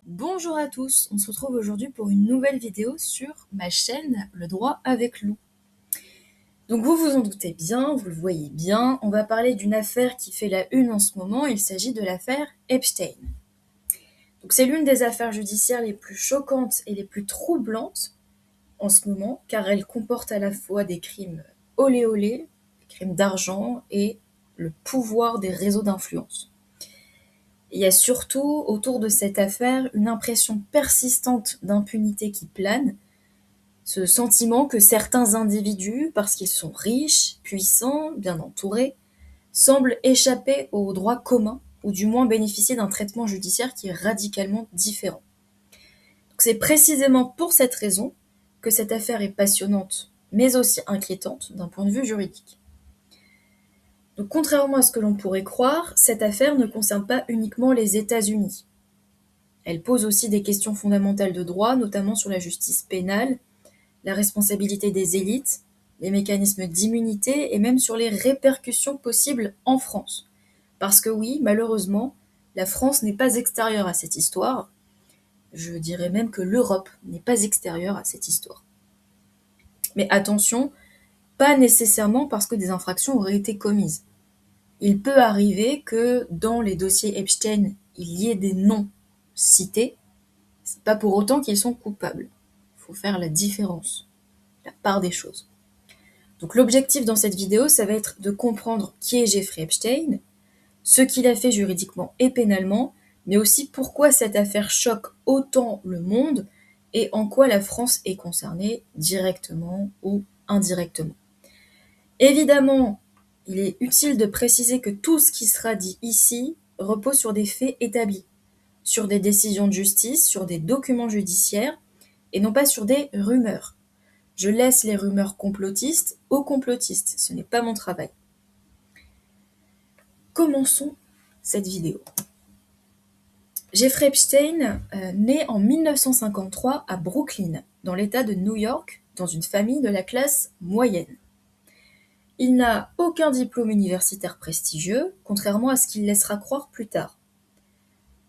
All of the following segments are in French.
Bonjour à tous, on se retrouve aujourd'hui pour une nouvelle vidéo sur ma chaîne Le Droit avec Lou. Donc vous vous en doutez bien, vous le voyez bien, on va parler d'une affaire qui fait la une en ce moment, il s'agit de l'affaire Epstein. Donc c'est l'une des affaires judiciaires les plus choquantes et les plus troublantes en ce moment, car elle comporte à la fois des crimes olé olé, des crimes d'argent et le pouvoir des réseaux d'influence. Il y a surtout autour de cette affaire une impression persistante d'impunité qui plane, ce sentiment que certains individus, parce qu'ils sont riches, puissants, bien entourés, semblent échapper au droit commun, ou du moins bénéficier d'un traitement judiciaire qui est radicalement différent. Donc c'est précisément pour cette raison que cette affaire est passionnante, mais aussi inquiétante d'un point de vue juridique. Donc contrairement à ce que l'on pourrait croire, cette affaire ne concerne pas uniquement les États-Unis. Elle pose aussi des questions fondamentales de droit, notamment sur la justice pénale, la responsabilité des élites, les mécanismes d'immunité et même sur les répercussions possibles en France. Parce que oui, malheureusement, la France n'est pas extérieure à cette histoire. Je dirais même que l'Europe n'est pas extérieure à cette histoire. Mais attention, pas nécessairement parce que des infractions auraient été commises. Il peut arriver que dans les dossiers Epstein, il y ait des noms cités, c'est pas pour autant qu'ils sont coupables. Il faut faire la différence, la part des choses. Donc l'objectif dans cette vidéo, ça va être de comprendre qui est Jeffrey Epstein, ce qu'il a fait juridiquement et pénalement, mais aussi pourquoi cette affaire choque autant le monde et en quoi la France est concernée directement ou indirectement. Évidemment, il est utile de préciser que tout ce qui sera dit ici repose sur des faits établis, sur des décisions de justice, sur des documents judiciaires, et non pas sur des rumeurs. Je laisse les rumeurs complotistes aux complotistes, ce n'est pas mon travail. Commençons cette vidéo. Jeffrey Epstein naît en 1953 à Brooklyn, dans l'État de New York, dans une famille de la classe moyenne. Il n'a aucun diplôme universitaire prestigieux, contrairement à ce qu'il laissera croire plus tard.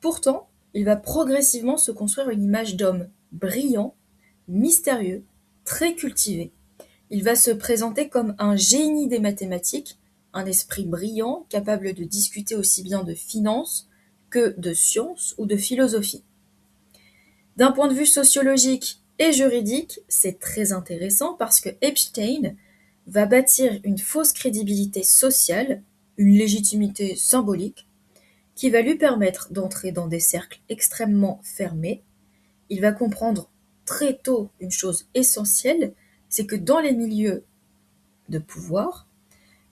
Pourtant, il va progressivement se construire une image d'homme brillant, mystérieux, très cultivé. Il va se présenter comme un génie des mathématiques, un esprit brillant, capable de discuter aussi bien de finance que de science ou de philosophie. D'un point de vue sociologique et juridique, c'est très intéressant parce que Epstein va bâtir une fausse crédibilité sociale, une légitimité symbolique, qui va lui permettre d'entrer dans des cercles extrêmement fermés. Il va comprendre très tôt une chose essentielle, c'est que dans les milieux de pouvoir,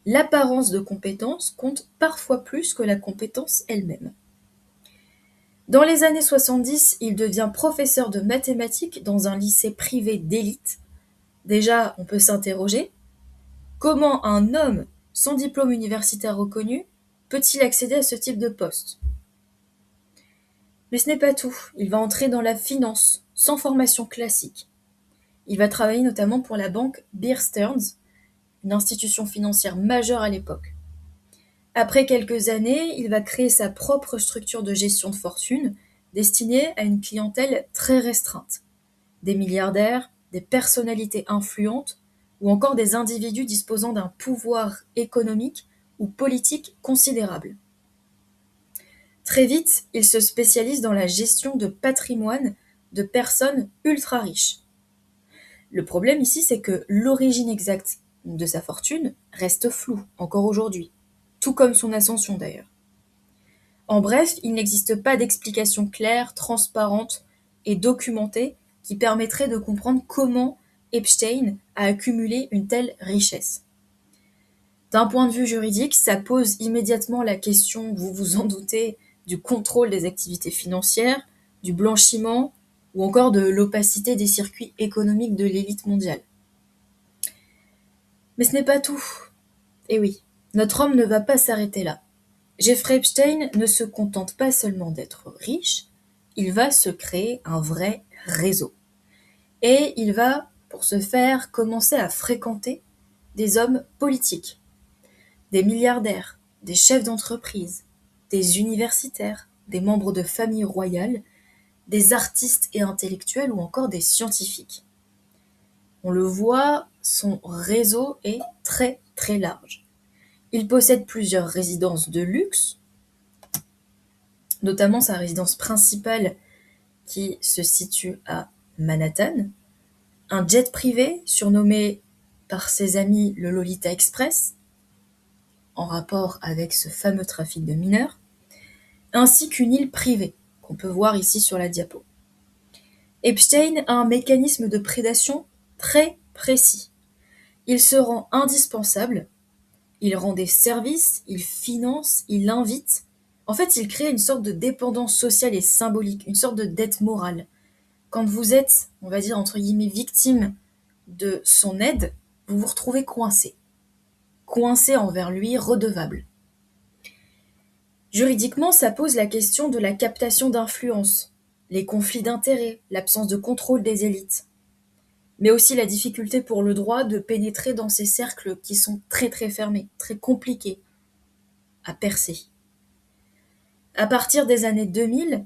l'apparence de compétence compte parfois plus que la compétence elle-même. Dans les années 70, il devient professeur de mathématiques dans un lycée privé d'élite. Déjà, on peut s'interroger, comment un homme sans diplôme universitaire reconnu peut-il accéder à ce type de poste? Mais ce n'est pas tout, il va entrer dans la finance, sans formation classique. Il va travailler notamment pour la banque Bear Stearns, une institution financière majeure à l'époque. Après quelques années, il va créer sa propre structure de gestion de fortune destinée à une clientèle très restreinte. Des milliardaires, des personnalités influentes ou encore des individus disposant d'un pouvoir économique ou politique considérable. Très vite, il se spécialise dans la gestion de patrimoine de personnes ultra riches. Le problème ici, c'est que l'origine exacte de sa fortune reste floue encore aujourd'hui, tout comme son ascension d'ailleurs. En bref, il n'existe pas d'explication claire, transparente et documentée qui permettrait de comprendre comment Epstein a accumulé une telle richesse. D'un point de vue juridique, ça pose immédiatement la question, vous vous en doutez, du contrôle des activités financières, du blanchiment ou encore de l'opacité des circuits économiques de l'élite mondiale. Mais ce n'est pas tout. Et oui, notre homme ne va pas s'arrêter là. Jeffrey Epstein ne se contente pas seulement d'être riche, il va se créer un vrai réseau. Et il va, pour ce faire, commencer à fréquenter des hommes politiques, des milliardaires, des chefs d'entreprise, des universitaires, des membres de familles royales, des artistes et intellectuels ou encore des scientifiques. On le voit, son réseau est très très large. Il possède plusieurs résidences de luxe, notamment sa résidence principale qui se situe à Manhattan, un jet privé surnommé par ses amis le Lolita Express, en rapport avec ce fameux trafic de mineurs, ainsi qu'une île privée, qu'on peut voir ici sur la diapo. Epstein a un mécanisme de prédation très précis. Il se rend indispensable, il rend des services, il finance, il invite. En fait, il crée une sorte de dépendance sociale et symbolique, une sorte de dette morale. Quand vous êtes, on va dire entre guillemets, victime de son aide, vous vous retrouvez coincé. Coincé envers lui, redevable. Juridiquement, ça pose la question de la captation d'influence, les conflits d'intérêts, l'absence de contrôle des élites, mais aussi la difficulté pour le droit de pénétrer dans ces cercles qui sont très très fermés, très compliqués à percer. À partir des années 2000,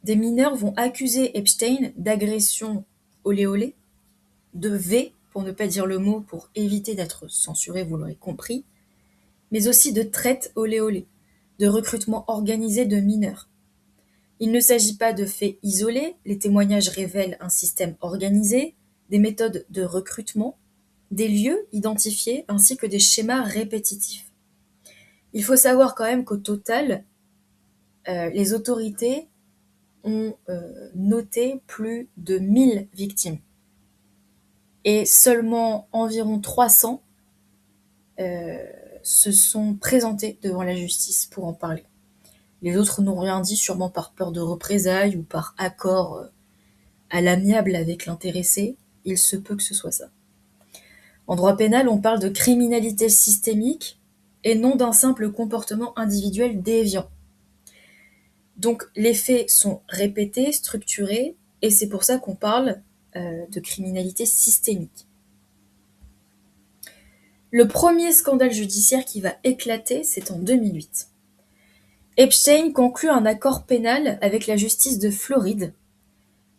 des mineurs vont accuser Epstein d'agression olé olé, de V, pour ne pas dire le mot, pour éviter d'être censuré, vous l'aurez compris, mais aussi de traite olé olé, de recrutement organisé de mineurs. Il ne s'agit pas de faits isolés, les témoignages révèlent un système organisé, des méthodes de recrutement, des lieux identifiés ainsi que des schémas répétitifs. Il faut savoir quand même qu'au total, les autorités ont noté plus de 1000 victimes et seulement environ 300 se sont présentés devant la justice pour en parler. Les autres n'ont rien dit, sûrement par peur de représailles ou par accord à l'amiable avec l'intéressé. Il se peut que ce soit ça. En droit pénal, on parle de criminalité systémique et non d'un simple comportement individuel déviant. Donc les faits sont répétés, structurés, et c'est pour ça qu'on parle de criminalité systémique. Le premier scandale judiciaire qui va éclater, c'est en 2008. Epstein conclut un accord pénal avec la justice de Floride.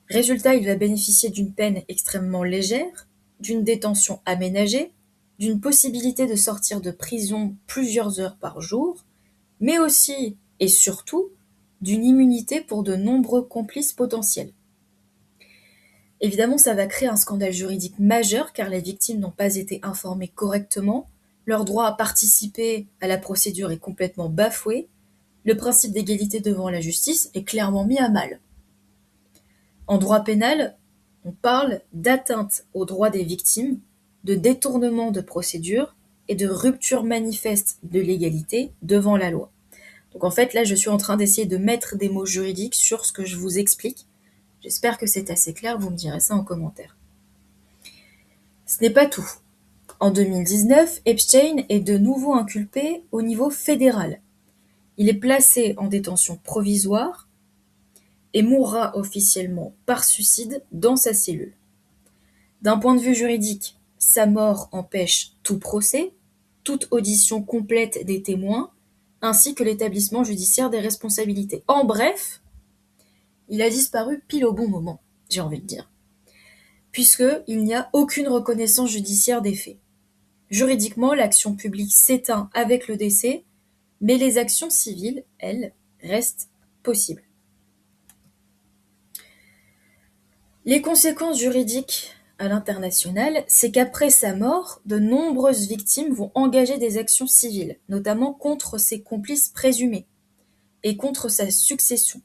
Résultat, il va bénéficier d'une peine extrêmement légère, d'une détention aménagée, d'une possibilité de sortir de prison plusieurs heures par jour, mais aussi et surtout d'une immunité pour de nombreux complices potentiels. Évidemment, ça va créer un scandale juridique majeur car les victimes n'ont pas été informées correctement, leur droit à participer à la procédure est complètement bafoué, le principe d'égalité devant la justice est clairement mis à mal. En droit pénal, on parle d'atteinte aux droits des victimes, de détournement de procédure et de rupture manifeste de l'égalité devant la loi. Donc en fait, là, je suis en train d'essayer de mettre des mots juridiques sur ce que je vous explique. J'espère que c'est assez clair, vous me direz ça en commentaire. Ce n'est pas tout. En 2019, Epstein est de nouveau inculpé au niveau fédéral. Il est placé en détention provisoire et mourra officiellement par suicide dans sa cellule. D'un point de vue juridique, sa mort empêche tout procès, toute audition complète des témoins, ainsi que l'établissement judiciaire des responsabilités. En bref, il a disparu pile au bon moment, j'ai envie de dire, puisqu'il n'y a aucune reconnaissance judiciaire des faits. Juridiquement, l'action publique s'éteint avec le décès, mais les actions civiles, elles, restent possibles. Les conséquences juridiques à l'international, c'est qu'après sa mort, de nombreuses victimes vont engager des actions civiles, notamment contre ses complices présumés et contre sa succession.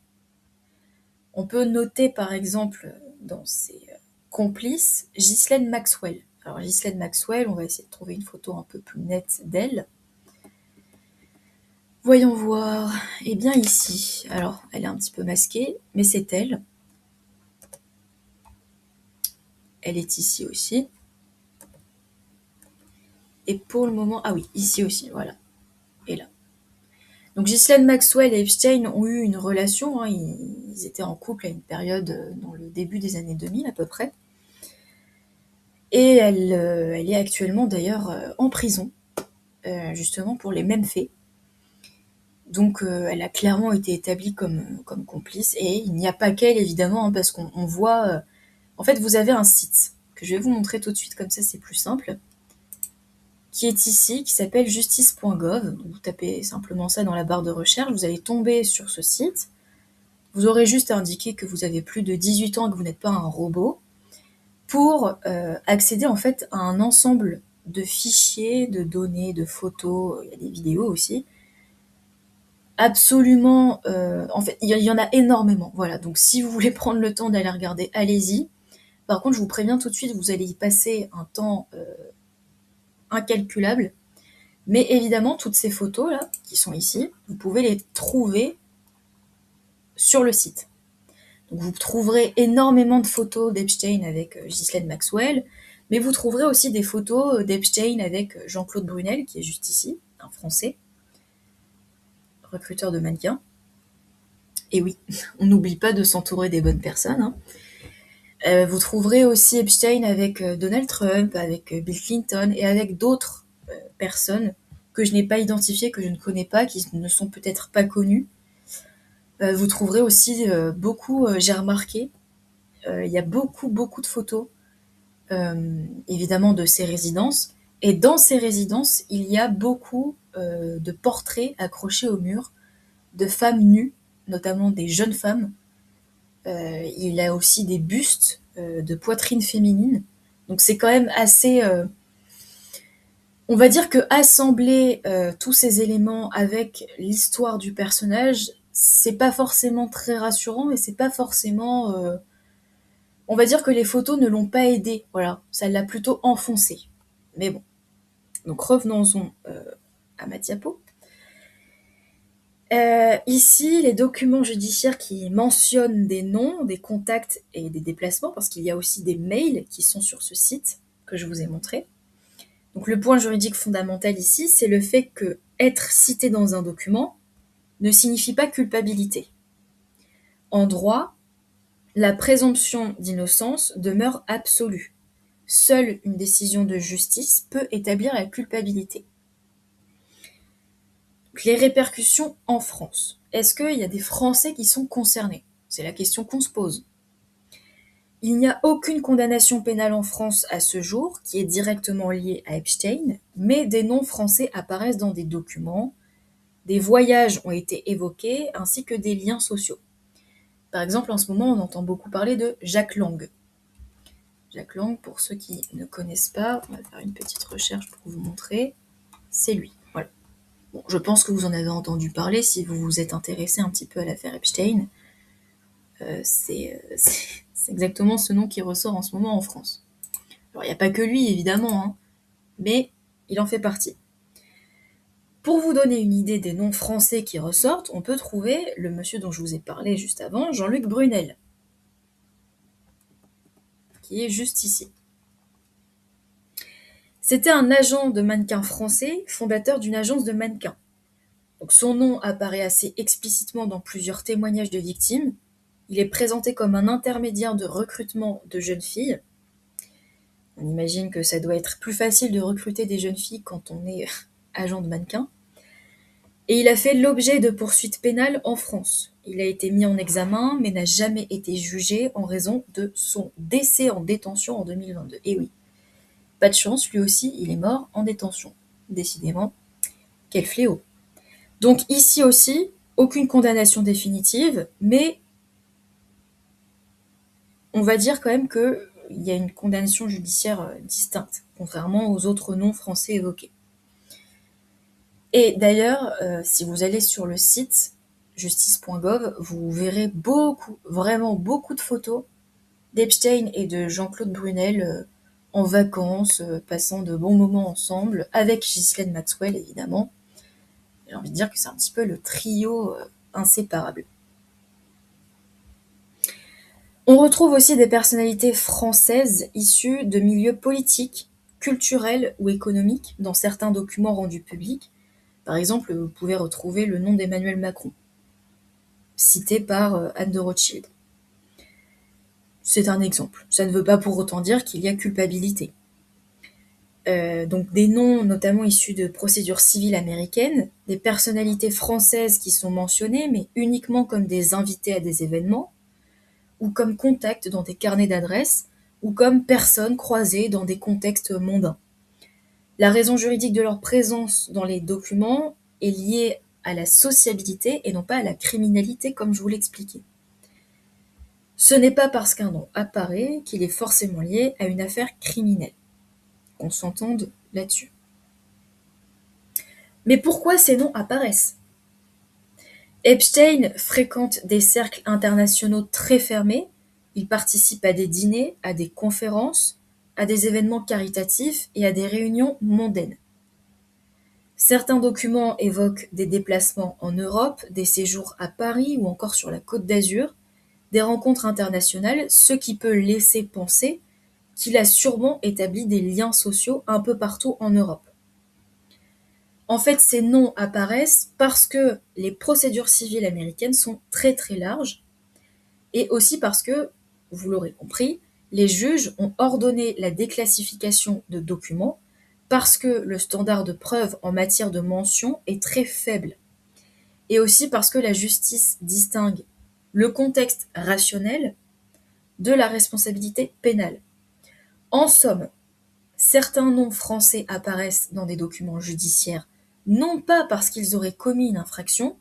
On peut noter par exemple dans ses complices Ghislaine Maxwell. Alors Ghislaine Maxwell, on va essayer de trouver une photo un peu plus nette d'elle. Voyons voir. Eh bien ici, alors elle est un petit peu masquée, mais c'est elle. Elle est ici aussi. Et pour le moment, ah oui, ici aussi, voilà. Et là. Donc Ghislaine Maxwell et Epstein ont eu une relation, ils étaient en couple à une période dans le début des années 2000 à peu près. Et elle est actuellement d'ailleurs en prison, justement pour les mêmes faits. Donc elle a clairement été établie comme complice, et il n'y a pas qu'elle évidemment, hein, parce qu'on voit... En fait, vous avez un site que je vais vous montrer tout de suite, comme ça c'est plus simple, qui est ici, qui s'appelle justice.gov. Vous tapez simplement ça dans la barre de recherche, vous allez tomber sur ce site. Vous aurez juste à indiquer que vous avez plus de 18 ans et que vous n'êtes pas un robot, pour accéder en fait à un ensemble de fichiers, de données, de photos, il y a des vidéos aussi, absolument... en fait, il y en a énormément, voilà. Donc si vous voulez prendre le temps d'aller regarder, allez-y. Par contre, je vous préviens tout de suite, vous allez y passer un temps incalculable. Mais évidemment, toutes ces photos-là, qui sont ici, vous pouvez les trouver sur le site. Donc vous trouverez énormément de photos d'Epstein avec Ghislaine Maxwell, mais vous trouverez aussi des photos d'Epstein avec Jean-Claude Brunel, qui est juste ici, un Français, recruteur de mannequins. Et oui, on n'oublie pas de s'entourer des bonnes personnes, hein. Vous trouverez aussi Epstein avec Donald Trump, avec Bill Clinton, et avec d'autres personnes que je n'ai pas identifiées, que je ne connais pas, qui ne sont peut-être pas connues. Vous trouverez aussi beaucoup, j'ai remarqué, il y a beaucoup de photos, évidemment, de ces résidences. Et dans ces résidences, il y a beaucoup de portraits accrochés au mur de femmes nues, notamment des jeunes femmes. Il y a aussi des bustes de poitrine féminine. Donc c'est quand même assez... on va dire que assembler tous ces éléments avec l'histoire du personnage, c'est pas forcément très rassurant, et c'est pas forcément... on va dire que les photos ne l'ont pas aidé, voilà, ça l'a plutôt enfoncé. Mais bon, donc revenons-en à ma diapo. Ici, les documents judiciaires qui mentionnent des noms, des contacts et des déplacements, parce qu'il y a aussi des mails qui sont sur ce site que je vous ai montré. Donc le point juridique fondamental ici, c'est le fait que être cité dans un document ne signifie pas culpabilité. En droit, la présomption d'innocence demeure absolue. Seule une décision de justice peut établir la culpabilité. Donc, les répercussions en France. Est-ce qu'il y a des Français qui sont concernés? C'est la question qu'on se pose. Il n'y a aucune condamnation pénale en France à ce jour qui est directement liée à Epstein, mais des noms français apparaissent dans des documents, des voyages ont été évoqués, ainsi que des liens sociaux. Par exemple, en ce moment, on entend beaucoup parler de Jack Lang. Jack Lang, pour ceux qui ne connaissent pas, on va faire une petite recherche pour vous montrer, c'est lui. Voilà. Bon, je pense que vous en avez entendu parler si vous vous êtes intéressé un petit peu à l'affaire Epstein. C'est exactement ce nom qui ressort en ce moment en France. Alors, il n'y a pas que lui, évidemment, hein, mais il en fait partie. Pour vous donner une idée des noms français qui ressortent, on peut trouver le monsieur dont je vous ai parlé juste avant, Jean-Luc Brunel, qui est juste ici. C'était un agent de mannequin français, fondateur d'une agence de mannequins. Donc son nom apparaît assez explicitement dans plusieurs témoignages de victimes. Il est présenté comme un intermédiaire de recrutement de jeunes filles. On imagine que ça doit être plus facile de recruter des jeunes filles quand on est agent de mannequin. Et il a fait l'objet de poursuites pénales en France. Il a été mis en examen, mais n'a jamais été jugé en raison de son décès en détention en 2022. Et oui, pas de chance, lui aussi, il est mort en détention. Décidément, quel fléau. Donc ici aussi, aucune condamnation définitive, mais on va dire quand même qu'il y a une condamnation judiciaire distincte, contrairement aux autres noms français évoqués. Et d'ailleurs, si vous allez sur le site justice.gov, vous verrez vraiment beaucoup de photos d'Epstein et de Jean-Claude Brunel en vacances, passant de bons moments ensemble, avec Ghislaine Maxwell évidemment. J'ai envie de dire que c'est un petit peu le trio inséparable. On retrouve aussi des personnalités françaises issues de milieux politiques, culturels ou économiques dans certains documents rendus publics. Par exemple, vous pouvez retrouver le nom d'Emmanuel Macron, cité par Anne de Rothschild. C'est un exemple. Ça ne veut pas pour autant dire qu'il y a culpabilité. Donc des noms notamment issus de procédures civiles américaines, des personnalités françaises qui sont mentionnées, mais uniquement comme des invités à des événements, ou comme contacts dans des carnets d'adresses, ou comme personnes croisées dans des contextes mondains. La raison juridique de leur présence dans les documents est liée à la sociabilité et non pas à la criminalité, comme je vous l'expliquais. Ce n'est pas parce qu'un nom apparaît qu'il est forcément lié à une affaire criminelle. Qu'on s'entende là-dessus. Mais pourquoi ces noms apparaissent? Epstein fréquente des cercles internationaux très fermés, il participe à des dîners, à des conférences, à des événements caritatifs et à des réunions mondaines. Certains documents évoquent des déplacements en Europe, des séjours à Paris ou encore sur la Côte d'Azur, des rencontres internationales, ce qui peut laisser penser qu'il a sûrement établi des liens sociaux un peu partout en Europe. En fait, ces noms apparaissent parce que les procédures civiles américaines sont très très larges et aussi parce que, vous l'aurez compris, les juges ont ordonné la déclassification de documents parce que le standard de preuve en matière de mention est très faible et aussi parce que la justice distingue le contexte rationnel de la responsabilité pénale. En somme, certains noms français apparaissent dans des documents judiciaires non pas parce qu'ils auraient commis une infraction,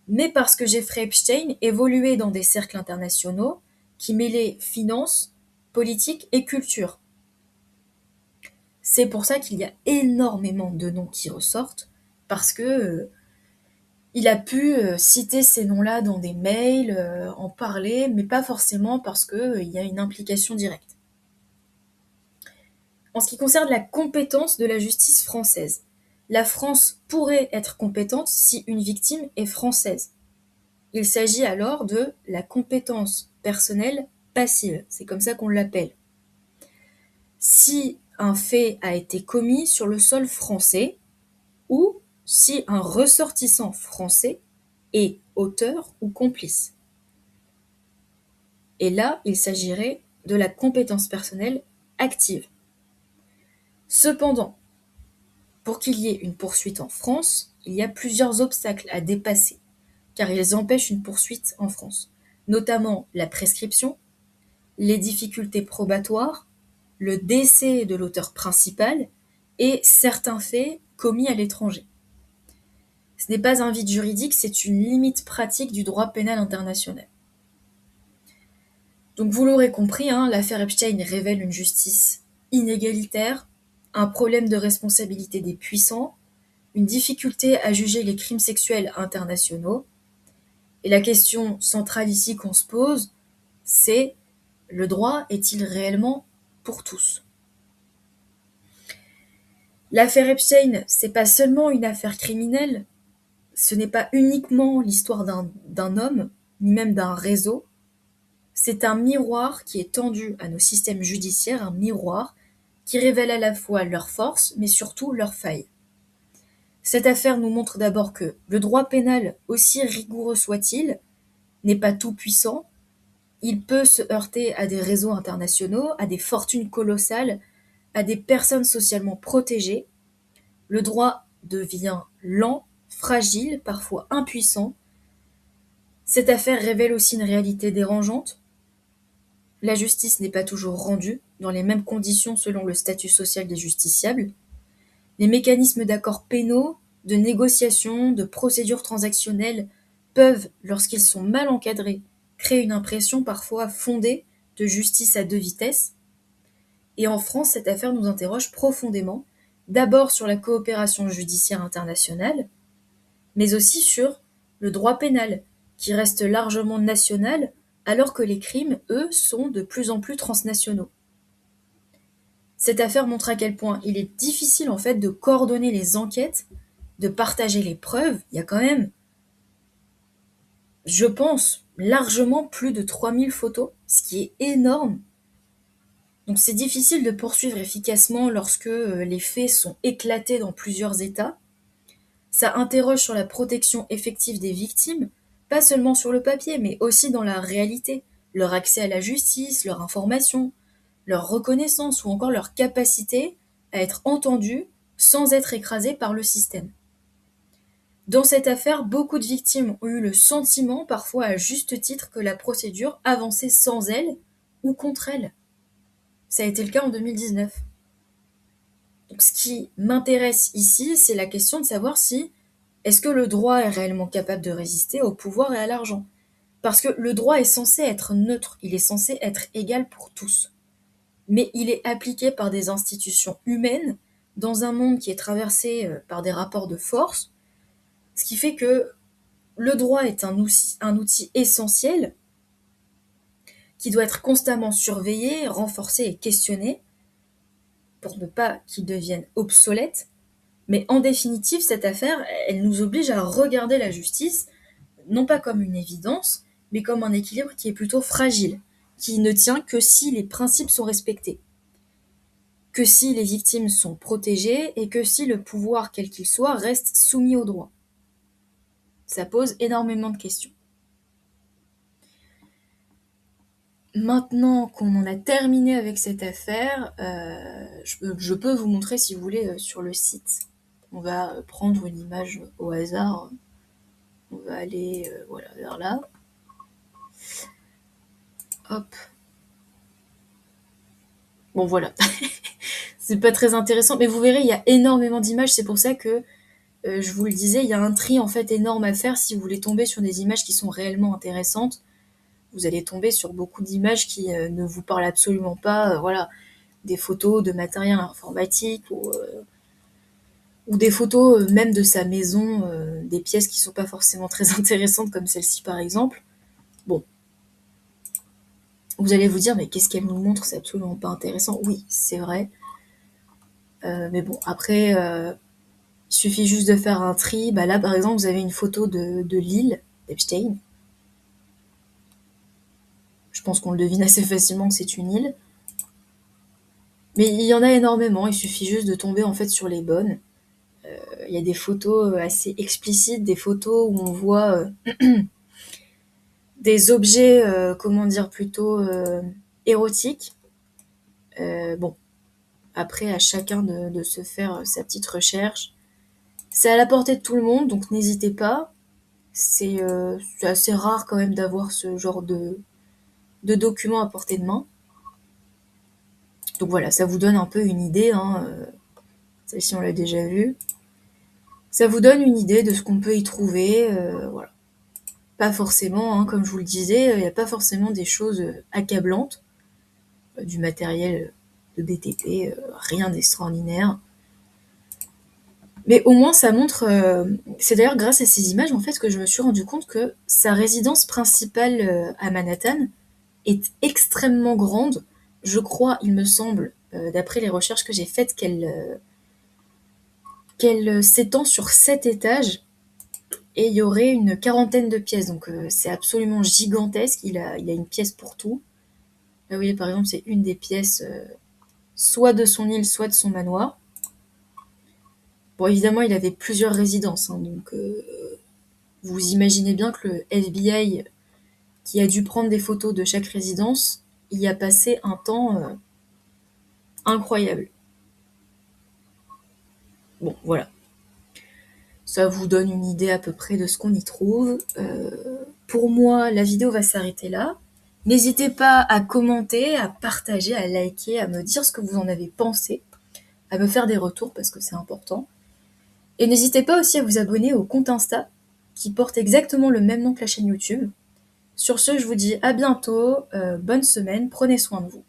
mais parce que Jeffrey Epstein évoluait dans des cercles internationaux qui mêlaient finance, politique et culture. C'est pour ça qu'il y a énormément de noms qui ressortent, parce que il a pu citer ces noms-là dans des mails, en parler, mais pas forcément parce qu'il y a une implication directe. En ce qui concerne la compétence de la justice française, la France pourrait être compétente si une victime est française. Il s'agit alors de la compétence personnelle passive, c'est comme ça qu'on l'appelle. Si un fait a été commis sur le sol français ou si un ressortissant français est auteur ou complice. Et là, il s'agirait de la compétence personnelle active. Cependant, pour qu'il y ait une poursuite en France, il y a plusieurs obstacles à dépasser, car ils empêchent une poursuite en France, notamment la prescription, les difficultés probatoires, le décès de l'auteur principal et certains faits commis à l'étranger. Ce n'est pas un vide juridique, c'est une limite pratique du droit pénal international. Donc vous l'aurez compris, l'affaire Epstein révèle une justice inégalitaire, un problème de responsabilité des puissants, une difficulté à juger les crimes sexuels internationaux. Et la question centrale ici qu'on se pose, c'est: le droit est-il réellement pour tous? L'affaire Epstein, c'est pas seulement une affaire criminelle, ce n'est pas uniquement l'histoire d'un homme, ni même d'un réseau, c'est un miroir qui est tendu à nos systèmes judiciaires, un miroir qui révèle à la fois leurs forces, mais surtout leurs failles. Cette affaire nous montre d'abord que le droit pénal, aussi rigoureux soit-il, n'est pas tout puissant. Il peut se heurter à des réseaux internationaux, à des fortunes colossales, à des personnes socialement protégées. Le droit devient lent, fragile, parfois impuissant. Cette affaire révèle aussi une réalité dérangeante. La justice n'est pas toujours rendue dans les mêmes conditions selon le statut social des justiciables. Les mécanismes d'accords pénaux, de négociation, de procédures transactionnelles peuvent, lorsqu'ils sont mal encadrés, créer une impression parfois fondée de justice à deux vitesses. Et en France, cette affaire nous interroge profondément, d'abord sur la coopération judiciaire internationale, mais aussi sur le droit pénal, qui reste largement national, alors que les crimes, eux, sont de plus en plus transnationaux. Cette affaire montre à quel point il est difficile en fait de coordonner les enquêtes, de partager les preuves. Il y a quand même, je pense, largement plus de 3000 photos, ce qui est énorme. Donc c'est difficile de poursuivre efficacement lorsque les faits sont éclatés dans plusieurs États. Ça interroge sur la protection effective des victimes, pas seulement sur le papier, mais aussi dans la réalité, leur accès à la justice, leur information, leur reconnaissance ou encore leur capacité à être entendus sans être écrasés par le système. Dans cette affaire, beaucoup de victimes ont eu le sentiment, parfois à juste titre, que la procédure avançait sans elles ou contre elles. Ça a été le cas en 2019. Donc, ce qui m'intéresse ici, c'est la question de savoir si est-ce que le droit est réellement capable de résister au pouvoir et à l'argent. Parce que le droit est censé être neutre, il est censé être égal pour tous. Mais il est appliqué par des institutions humaines dans un monde qui est traversé par des rapports de force, ce qui fait que le droit est un outil essentiel qui doit être constamment surveillé, renforcé et questionné pour ne pas qu'il devienne obsolète. Mais en définitive, cette affaire, elle nous oblige à regarder la justice, non pas comme une évidence, mais comme un équilibre qui est plutôt fragile, qui ne tient que si les principes sont respectés, que si les victimes sont protégées et que si le pouvoir, quel qu'il soit, reste soumis au droit. Ça pose énormément de questions. Maintenant qu'on en a terminé avec cette affaire, je peux vous montrer, si vous voulez, sur le site. On va prendre une image au hasard. On va aller voilà, vers là. Hop. Bon, voilà. C'est pas très intéressant, mais vous verrez, il y a énormément d'images. C'est pour ça que, je vous le disais, il y a un tri en fait énorme à faire si vous voulez tomber sur des images qui sont réellement intéressantes. Vous allez tomber sur beaucoup d'images qui ne vous parlent absolument pas. Voilà, des photos de matériel informatique ou des photos même de sa maison, des pièces qui sont pas forcément très intéressantes comme celle-ci par exemple. Bon, vous allez vous dire mais qu'est-ce qu'elle nous montre, c'est absolument pas intéressant. Oui, c'est vrai. Mais bon, après, il suffit juste de faire un tri. Bah là, par exemple, vous avez une photo de l'île d'Epstein. Je pense qu'on le devine assez facilement que c'est une île. Mais il y en a énormément, il suffit juste de tomber en fait sur les bonnes. Il y a des photos assez explicites, des photos où on voit des objets, comment dire, plutôt érotiques. Bon, après, à chacun de se faire sa petite recherche. C'est à la portée de tout le monde, donc n'hésitez pas. C'est assez rare quand même d'avoir ce genre de documents à portée de main. Donc voilà, ça vous donne un peu une idée. Hein, celle-ci, on l'a déjà vue. Ça vous donne une idée de ce qu'on peut y trouver. Voilà. Pas forcément, hein, comme je vous le disais, il n'y a pas forcément des choses accablantes. Du matériel de BTP, rien d'extraordinaire. Mais au moins, ça montre. C'est d'ailleurs grâce à ces images en fait que je me suis rendu compte que sa résidence principale à Manhattan est extrêmement grande. Je crois, il me semble, d'après les recherches que j'ai faites, qu'elle s'étend sur 7 étages et il y aurait une quarantaine de pièces. Donc c'est absolument gigantesque. Il a une pièce pour tout. Là, vous voyez, par exemple, c'est une des pièces soit de son île, soit de son manoir. Bon, évidemment, il avait plusieurs résidences, hein, donc vous imaginez bien que le FBI, qui a dû prendre des photos de chaque résidence, y a passé un temps incroyable. Bon, voilà. Ça vous donne une idée à peu près de ce qu'on y trouve. Pour moi, la vidéo va s'arrêter là. N'hésitez pas à commenter, à partager, à liker, à me dire ce que vous en avez pensé, à me faire des retours parce que c'est important. Et n'hésitez pas aussi à vous abonner au compte Insta qui porte exactement le même nom que la chaîne YouTube. Sur ce, je vous dis à bientôt, bonne semaine, prenez soin de vous.